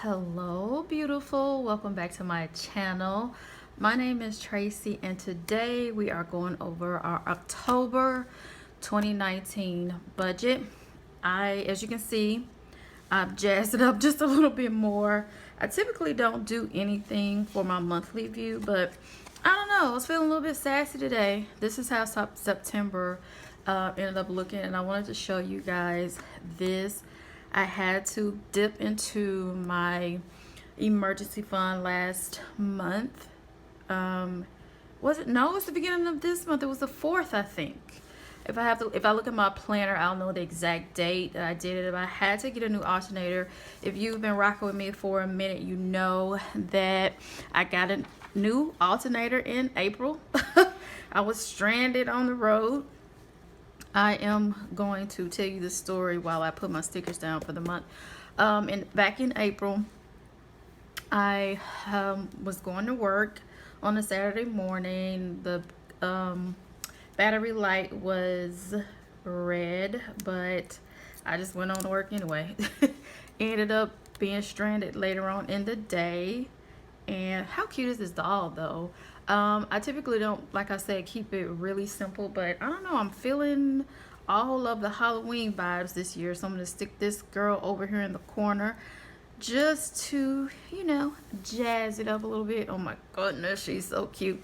Hello beautiful, welcome back to my channel. My name is Tracy and today we are going over our October 2019 budget. As you can see, I've jazzed it up just a little bit more. I typically don't do anything for my monthly view, but I don't know, I was feeling a little bit sassy today. This is how September ended up looking, and I wanted to show you guys this. I had to dip into my emergency fund last month. Was it? No, it was the beginning of this month. It was the 4th, I think. If I look at my planner, I'll know the exact date that I did it. I had to get a new alternator. If you've been rocking with me for a minute, you know that I got a new alternator in April. I was stranded on the road. I am going to tell you the story while I put my stickers down for the month. And back in April, I was going to work on a Saturday morning. The battery light was red, but I just went on to work anyway. Ended up being stranded later on in the day. And how cute is this doll though? I typically don't, like I said, keep it really simple, but I don't know, I'm feeling all of the Halloween vibes this year, so I'm gonna stick this girl over here in the corner just to, you know, jazz it up a little bit. Oh my goodness, she's so cute.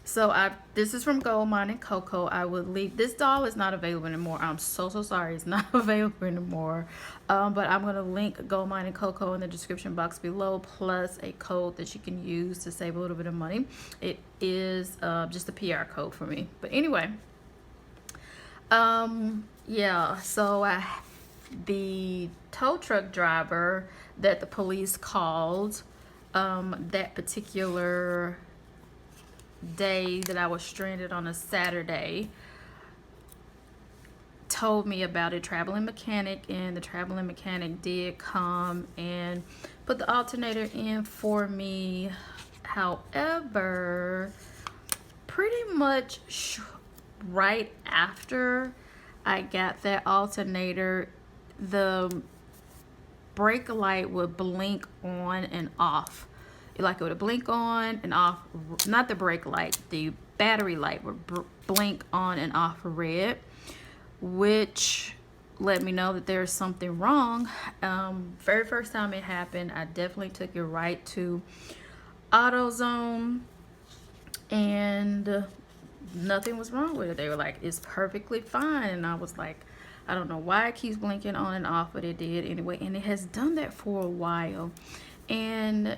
So this is from Gold Mine and Coco. I would leave, this doll is not available anymore. I'm so sorry, it's not available anymore. But I'm gonna link Gold Mine and Coco in the description box below, plus a code that you can use to save a little bit of money. It is just a PR code for me. But anyway, yeah, so the tow truck driver that the police called that particular day that I was stranded on a Saturday told me about a traveling mechanic, and the traveling mechanic did come and put the alternator in for me. However, pretty much right after I got that alternator, the brake light would blink on and off. Like it would blink on and off, not the brake light, the battery light would blink on and off red, which let me know that there's something wrong. Very first time it happened, I definitely took it right to AutoZone, and nothing was wrong with it. They were like, it's perfectly fine. And I was like, I don't know why it keeps blinking on and off, but it did anyway. And it has done that for a while. And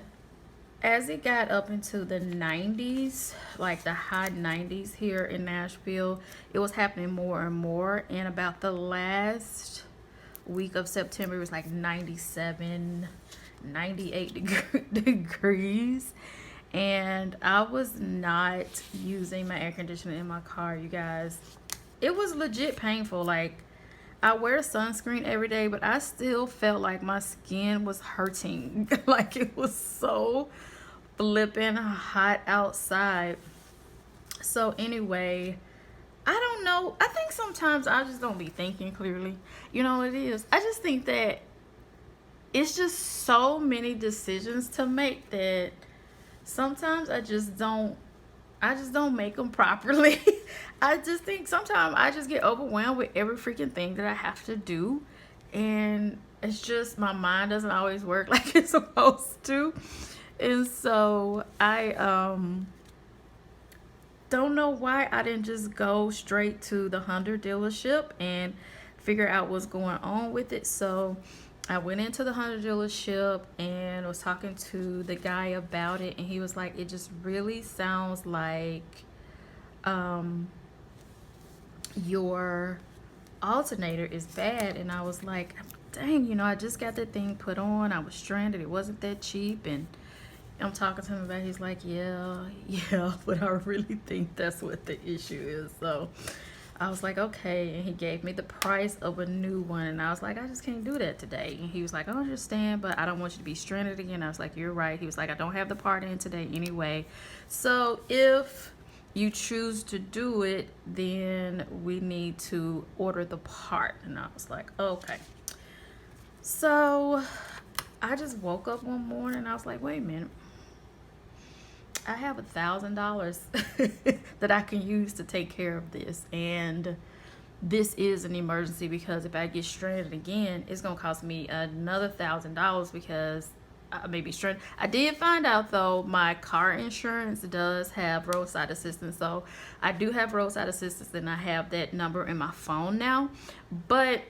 as it got up into the 90s, like the high 90s here in Nashville, it was happening more and more. And about the last week of September, it was like 97, 98 degrees. And I was not using my air conditioner in my car, you guys. It was legit painful. Like, I wear sunscreen every day, but I still felt like my skin was hurting. Like, it was so flipping hot outside. So anyway, I don't know. I think sometimes I just don't be thinking clearly. You know what it is? I just think that it's just so many decisions to make that sometimes I just don't make them properly. I just think sometimes I just get overwhelmed with every freaking thing that I have to do, and it's just my mind doesn't always work like it's supposed to. And so I don't know why I didn't just go straight to the Honda dealership and figure out what's going on with it. So I went into the Honda dealership and was talking to the guy about it, and he was like, it just really sounds like your alternator is bad. And I was like, dang, you know, I just got that thing put on. I was stranded. It wasn't that cheap. And I'm talking to him about it. He's like, yeah, but I really think that's what the issue is. So I was like, okay. And he gave me the price of a new one. And I was like, I just can't do that today. And he was like, I understand, but I don't want you to be stranded again. I was like, you're right. He was like, I don't have the part in today anyway. So if you choose to do it, then we need to order the part. And I was like, okay. So I just woke up one morning and I was like, wait a minute. I have $1,000 that I can use to take care of this. And this is an emergency because if I get stranded again, it's going to cost me another $1,000 because I may be stranded. I did find out though, my car insurance does have roadside assistance. So I do have roadside assistance and I have that number in my phone now. But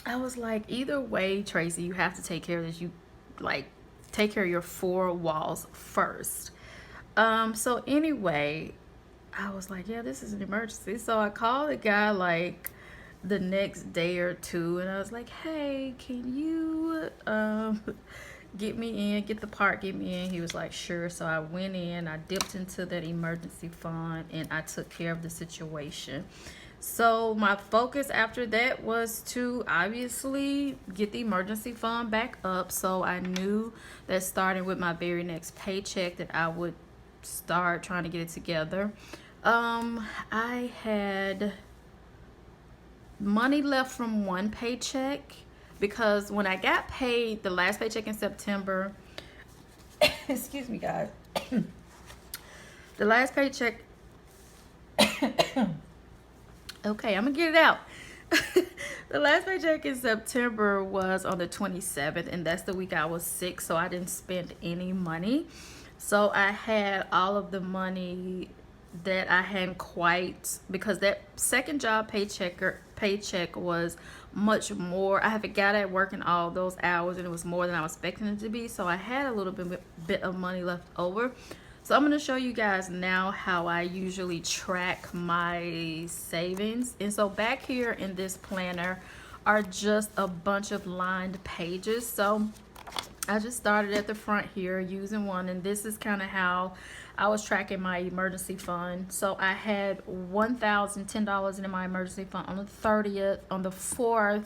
I was like, either way, Tracy, you have to take care of this. You like take care of your four walls first. So anyway, I was like, yeah, this is an emergency. So I called the guy like the next day or two and I was like, hey, can you get me in, get the part, get me in? He was like, sure. So I went in, I dipped into that emergency fund and I took care of the situation. So my focus after that was to obviously get the emergency fund back up. So I knew that starting with my very next paycheck that I would start trying to get it together. I had money left from one paycheck because when I got paid the last paycheck in September, excuse me guys, the last paycheck, okay, I'm gonna get it out. The last paycheck in September was on the 27th, and that's the week I was sick, so I didn't spend any money. So I had all of the money that I hadn't quite, because that second job paycheck was much more. I haven't got at working all those hours, and it was more than I was expecting it to be. So I had a little bit of money left over. So I'm going to show you guys now how I usually track my savings. And so back here in this planner are just a bunch of lined pages. So I just started at the front here using one, and this is kind of how I was tracking my emergency fund. So I had $1,010 in my emergency fund on the 30th. On the 4th,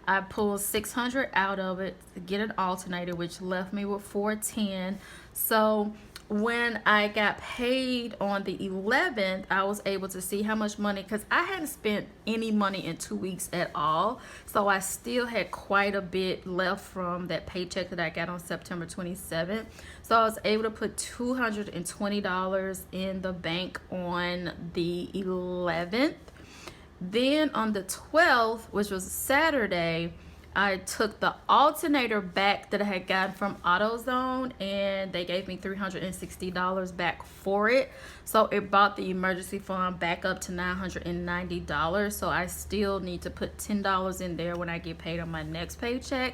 I pulled $600 out of it to get an alternator, which left me with $410. So when I got paid on the 11th, I was able to see how much money, because I hadn't spent any money in 2 weeks at all. So I still had quite a bit left from that paycheck that I got on September 27th. So I was able to put $220 in the bank on the 11th. Then on the 12th, which was a Saturday, I took the alternator back that I had gotten from AutoZone, and they gave me $360 back for it. So it brought the emergency fund back up to $990. So I still need to put $10 in there when I get paid on my next paycheck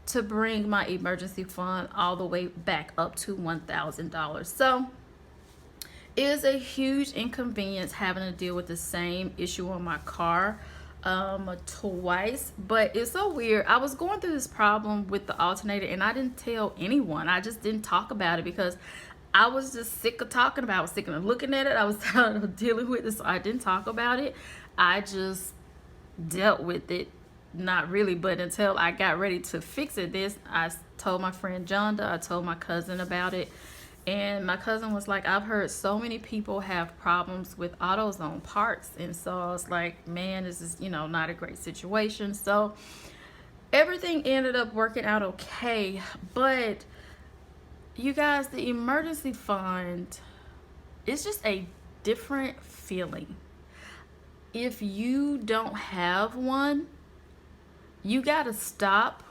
to bring my emergency fund all the way back up to $1,000. So it is a huge inconvenience having to deal with the same issue on my car twice, but it's so weird. I was going through this problem with the alternator and I didn't tell anyone. I just didn't talk about it because I was just sick of talking about it. I was sick of looking at it. I was tired of dealing with it, so I didn't talk about it. I just dealt with it, not really, but until I got ready to fix it. I told my friend Jonda, I told my cousin about it. And my cousin was like, I've heard so many people have problems with AutoZone parts. And so I was like, man, this is, not a great situation. So everything ended up working out okay. But you guys, the emergency fund is just a different feeling. If you don't have one, you got to stop.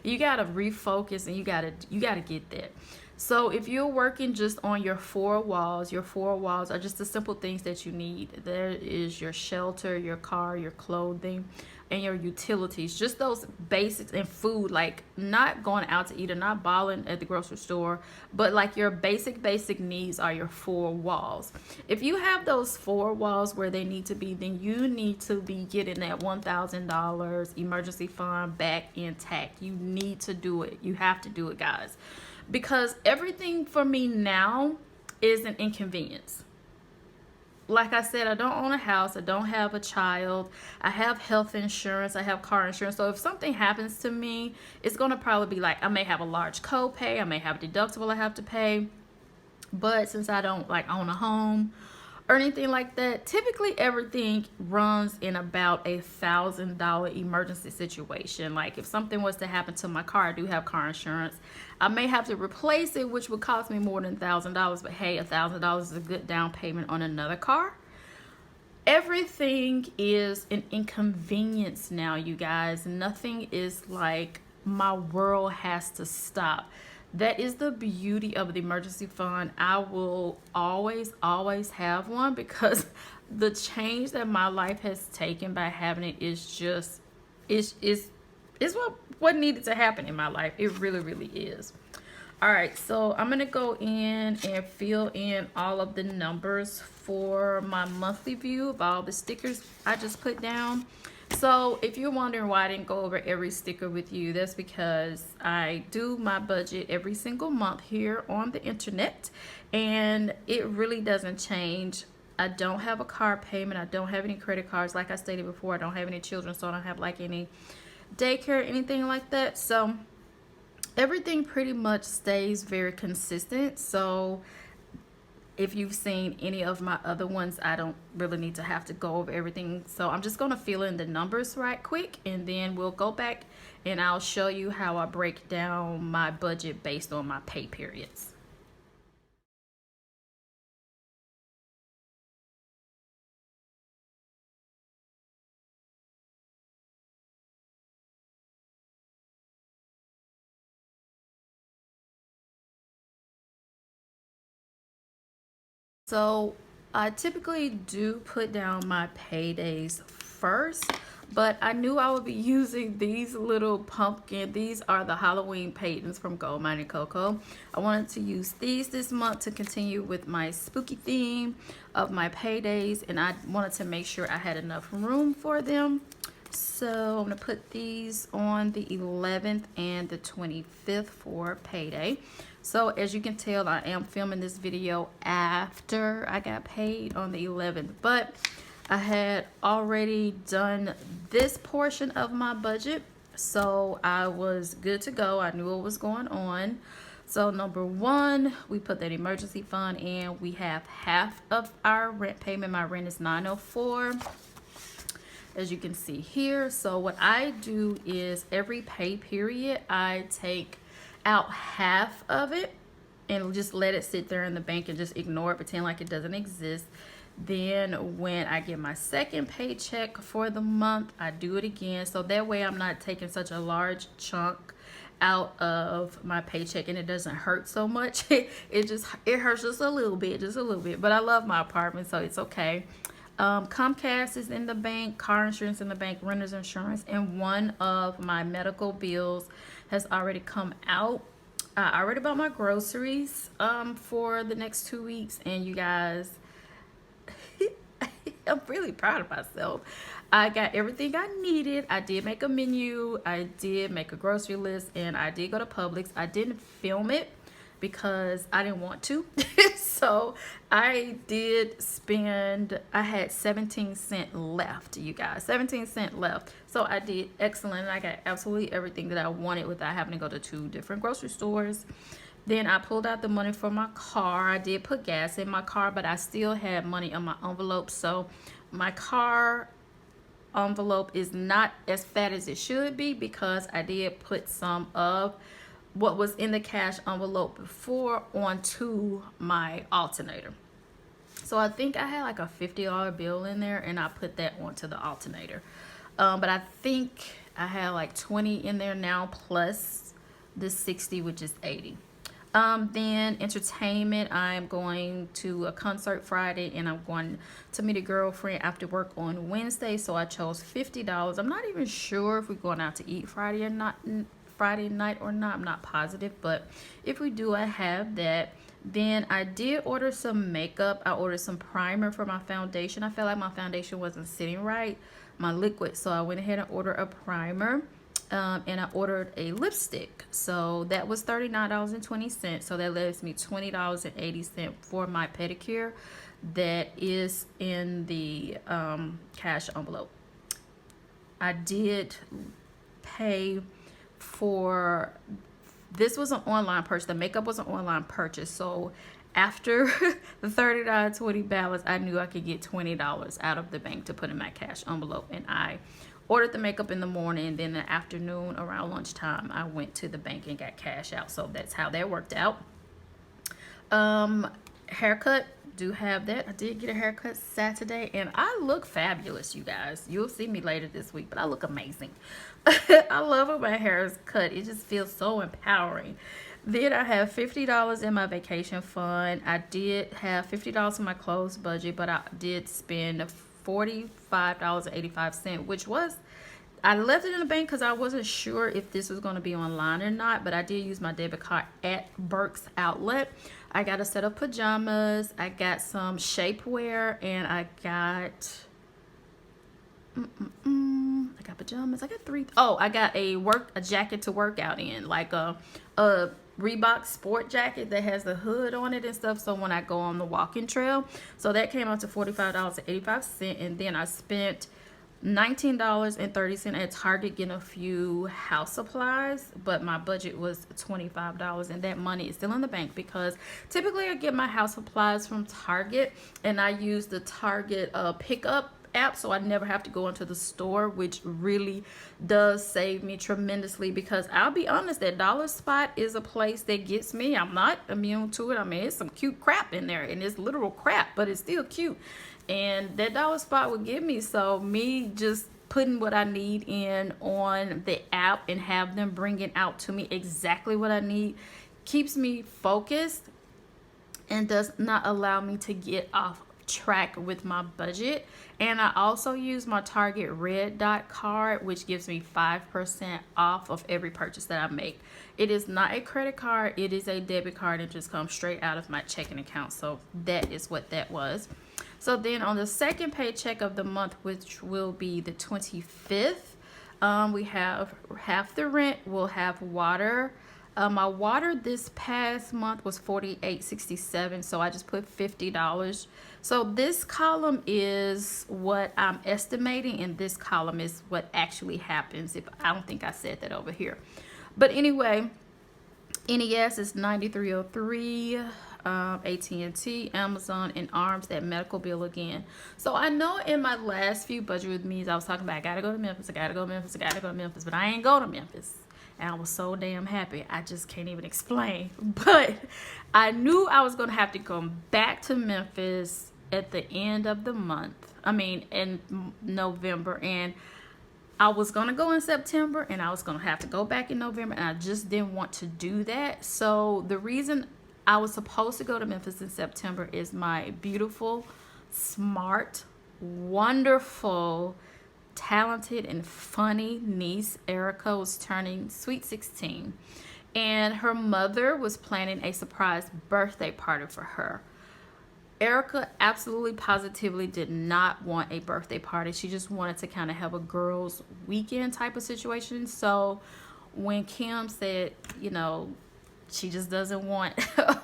You got to refocus, and you got to get that. So if you're working just on your four walls are just the simple things that you need. There is your shelter, your car, your clothing, and your utilities. Just those basics, and food, like not going out to eat or not balling at the grocery store, but like your basic needs are your four walls. If you have those four walls where they need to be, then you need to be getting that $1,000 emergency fund back intact. You need to do it. You have to do it, guys. Because everything for me now is an inconvenience. Like I said, I don't own a house. I don't have a child. I have health insurance. I have car insurance. So if something happens to me, it's going to probably be like, I may have a large copay. I may have a deductible I have to pay. But since I don't own a home or anything like that. Typically everything runs in about $1,000 emergency situation. Like if something was to happen to my car, I do have car insurance. I may have to replace it, which would cost me more than $1,000, but hey, $1,000 is a good down payment on another car. Everything is an inconvenience now, you guys. Nothing is like my world has to stop. That is the beauty of the emergency fund. I will always have one, because the change that my life has taken by having it is just is what needed to happen in my life. It really is. All right, so I'm gonna go in and fill in all of the numbers for my monthly view of all the stickers I just put down. So if you're wondering why I didn't go over every sticker with you, that's because I do my budget every single month here on the internet, and it really doesn't change. I don't have a car payment. I don't have any credit cards. Like I stated before, I don't have any children, so I don't have like any daycare or anything like that. So everything pretty much stays very consistent. So if you've seen any of my other ones, I don't really need to have to go over everything. So I'm just going to fill in the numbers right quick, and then we'll go back and I'll show you how I break down my budget based on my pay periods. So I typically do put down my paydays first, but I knew I would be using these little pumpkin. These are the Halloween paintings from Gold Mine and Cocoa. I wanted to use these this month to continue with my spooky theme of my paydays, and I wanted to make sure I had enough room for them. So I'm gonna put these on the 11th and the 25th for payday. So as you can tell, I am filming this video after I got paid on the 11th, but I had already done this portion of my budget, so I was good to go. I knew what was going on. So number one, we put that emergency fund in. We have half of our rent payment. My rent is $904. As you can see here. So what I do is every pay period, I take out half of it and just let it sit there in the bank and just ignore it, pretend like it doesn't exist. Then when I get my second paycheck for the month, I do it again. So that way I'm not taking such a large chunk out of my paycheck and it doesn't hurt so much. It hurts just a little bit, but I love my apartment, so it's okay. Comcast is in the bank, car insurance in the bank, renter's insurance, and one of my medical bills has already come out. I already bought my groceries for the next 2 weeks, and you guys, I'm really proud of myself. I got everything I needed. I did make a menu, I did make a grocery list, and I did go to Publix. I didn't film it because I didn't want to. So I did spend, I had 17 cents left, you guys, 17 cents left. So I did excellent. I got absolutely everything that I wanted without having to go to 2 different grocery stores. Then I pulled out the money for my car. I did put gas in my car, but I still had money on my envelope. So my car envelope is not as fat as it should be because I did put some of what was in the cash envelope before onto my alternator. So I think I had like a $50 bill in there and I put that onto the alternator. But I think I had like 20 in there now plus the 60, which is 80. Then entertainment, I'm going to a concert Friday and I'm going to meet a girlfriend after work on Wednesday. So I chose $50. I'm not even sure if we're going out to eat Friday or not. Friday night or not, I'm not positive, but if we do, I have that. Then I did order some makeup. I ordered some primer for my foundation. I felt like my foundation wasn't sitting right, my liquid, so I went ahead and ordered a primer. And I ordered a lipstick, so that was $39.20. So that leaves me $20.80 for my pedicure that is in the cash envelope. I did pay for, this was an online purchase. The makeup was an online purchase, so after the $39.20 balance, I knew I could get $20 out of the bank to put in my cash envelope. And I ordered the makeup in the morning, and then in the afternoon around lunchtime, I went to the bank and got cash out. So that's how that worked out. Haircut, do have that. I did get a haircut Saturday, and I look fabulous, you guys. You'll see me later this week, but I look amazing. I love when my hair is cut. It just feels so empowering. Then I have $50 in my vacation fund. I did have $50 in my clothes budget, but I did spend $45.85, which was, I left it in the bank because I wasn't sure if this was going to be online or not, but I did use my debit card at Burke's Outlet. I got a set of pajamas, I got some shapewear, and I got pajamas. I got three. Oh, I got a jacket to work out in, like a Reebok sport jacket that has the hood on it and stuff, so when I go on the walking trail. So that came out to $45.85, and then I spent $19.30 at Target getting a few house supplies, but my budget was $25, and that money is still in the bank because typically I get my house supplies from Target, and I use the Target pickup app, so I never have to go into the store, which really does save me tremendously, because I'll be honest, that dollar spot is a place that gets me. I'm not immune to it. I mean, it's some cute crap in there, and it's literal crap, but it's still cute, and that dollar spot would give me. So me just putting what I need in on the app and have them bring it out to me exactly what I need keeps me focused and does not allow me to get off track with my budget. And I also use my Target Red Dot card, which gives me 5% off of every purchase that I make. It is not a credit card, it is a debit card. It just comes straight out of my checking account. So that is what that was. So then on the second paycheck of the month, which will be the 25th, we have half the rent, we'll have water. My water this past month was $48.67, so I just put $50. So this column is what I'm estimating, and this column is what actually happens. If I don't think I said that over here, but anyway, NES is $93.03. AT&T, Amazon, and ARMS, that medical bill again. So I know in my last few budget with me's, I was talking about I gotta go to Memphis, I gotta go to Memphis, I gotta go to Memphis, but I ain't go to Memphis. And I was so damn happy. I just can't even explain. But I knew I was going to have to come back to Memphis at the end of the month. I mean, in November. And I was going to go in September, and I was going to have to go back in November. And I just didn't want to do that. So the reason I was supposed to go to Memphis in September is my beautiful, smart, wonderful, talented and funny niece Erica was turning sweet 16, and her mother was planning a surprise birthday party for her. Erica absolutely positively did not want a birthday party. She just wanted to kind of have a girls weekend type of situation. So when Kim said, you know, she just doesn't want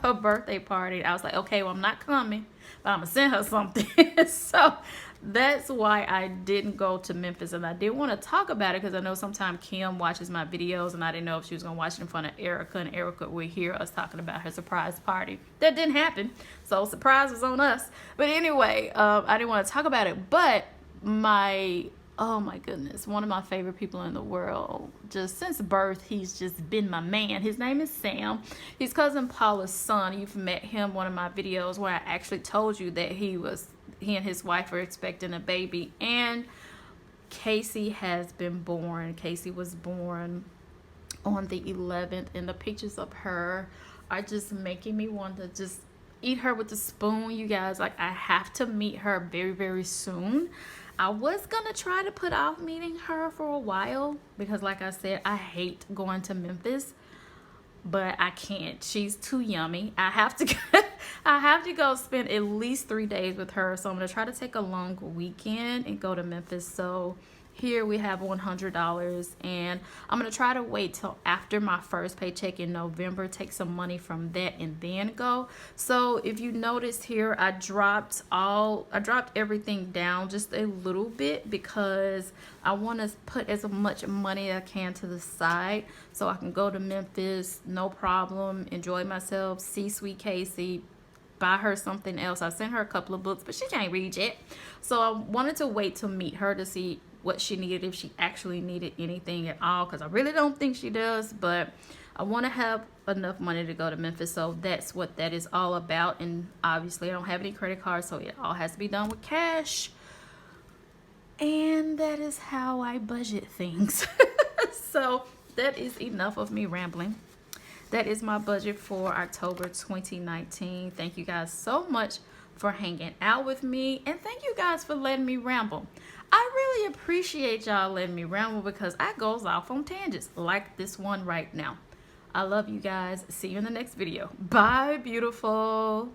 a birthday party, I was like, okay, well, I'm not coming, but I'm gonna send her something. So that's why I didn't go to Memphis, and I didn't want to talk about it because I know sometimes Kim watches my videos, and I didn't know if she was gonna watch it in front of Erica, and Erica would hear us talking about her surprise party. That didn't happen, so surprise was on us. But anyway, I didn't want to talk about it. But oh my goodness, one of my favorite people in the world, just since birth, he's just been my man. His name is Sam. He's cousin Paula's son. You've met him one of my videos where I actually told you that he and his wife were expecting a baby, and Casey has been born. Casey was born on the 11th, and the pictures of her are just making me want to just eat her with a spoon, you guys. Like, I have to meet her very, very soon. I was gonna try to put off meeting her for a while because, like I said, I hate going to Memphis, but I can't. She's too yummy. I have to go spend at least 3 days with her. So I'm gonna try to take a long weekend and go to Memphis. So here we have $100, and I'm gonna try to wait till after my first paycheck in November, take some money from that, and then go. So if you noticed here, I dropped everything down just a little bit because I want to put as much money as I can to the side so I can go to Memphis, no problem, enjoy myself, see sweet Casey, buy her something else. I sent her a couple of books, but she can't read yet. So I wanted to wait to meet her to see what she needed, if she actually needed anything at all, because I really don't think she does, but I want to have enough money to go to Memphis. So that's what that is all about. And obviously I don't have any credit cards, so it all has to be done with cash. And that is how I budget things. So that is enough of me rambling. That is my budget for October 2019. Thank you guys so much for hanging out with me, and thank you guys for letting me ramble. I really appreciate y'all letting me ramble, because I goes off on tangents like this one right now. I love you guys. See you in the next video. Bye, beautiful.